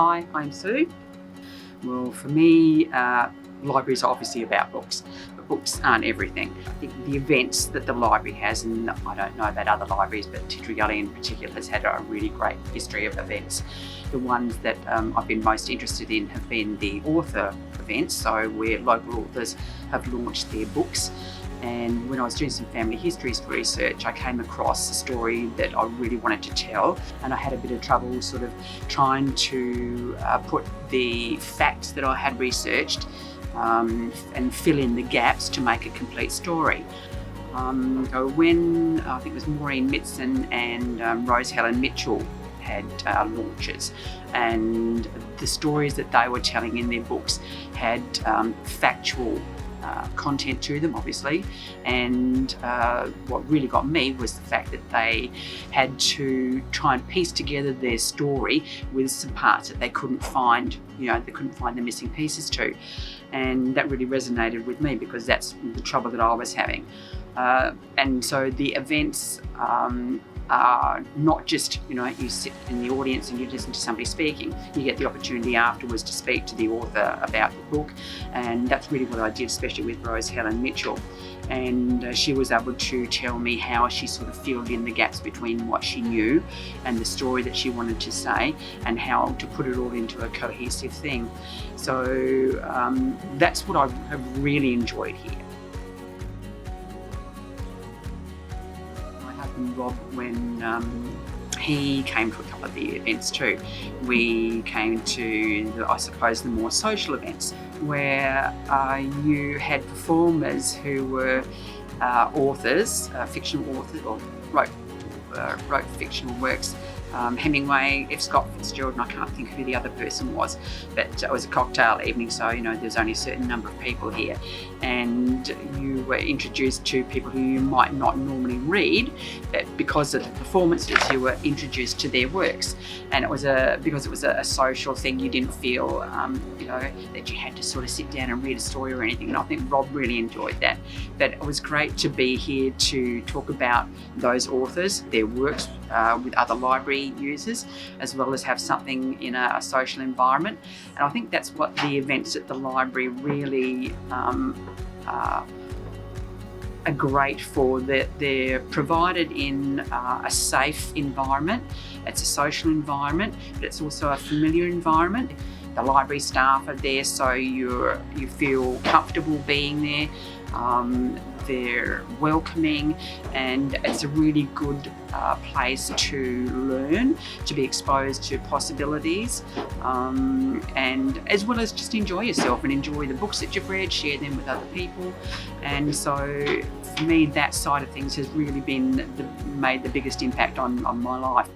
Hi, I'm Sue. Well, for me, libraries are obviously about books, but books aren't everything. The events that the library has, and I don't know about other libraries, but Tea Tree Gully in particular has had a really great history of events. The ones that I've been most interested in have been the author events, so where local authors have launched their books. And when I was doing some family history research, I came across a story that I really wanted to tell, and I had a bit of trouble sort of trying to put the facts that I had researched and fill in the gaps to make a complete story. So when I think it was Maureen Mitson and Rose Helen Mitchell had launches, and the stories that they were telling in their books had factual content to them, obviously, and what really got me was the fact that they had to try and piece together their story with some parts that they couldn't find, they couldn't find the missing pieces to, and that really resonated with me because that's the trouble that I was having. And so the events are not just, you sit in the audience and you listen to somebody speaking. You get the opportunity afterwards to speak to the author about the book, and that's really what I did, especially with Rose Helen Mitchell. And she was able to tell me how she sort of filled in the gaps between what she knew and the story that she wanted to say, and how to put it all into a cohesive thing. So that's what I have really enjoyed here. Rob, when he came to a couple of the events too, we came to, I suppose, the more social events where you had performers who were authors, fictional authors, or wrote fictional works. Hemingway, F. Scott Fitzgerald, and I can't think who the other person was, but it was a cocktail evening, so there's only a certain number of people here, and you were introduced to people who you might not normally read, but because of the performances you were introduced to their works. And because it was a social thing, you didn't feel that you had to sort of sit down and read a story or anything, and I think Rob really enjoyed that. But it was great to be here to talk about those authors, their works, with other library users, as well as have something in a social environment. And I think that's what the events at the library really are great for, that they're provided in a safe environment. It's a social environment, but it's also a familiar environment. The library staff are there, so you feel comfortable being there. They're welcoming, and it's a really good place to learn, to be exposed to possibilities, and as well as just enjoy yourself and enjoy the books that you've read, share them with other people. And so for me, that side of things has really made the biggest impact on my life.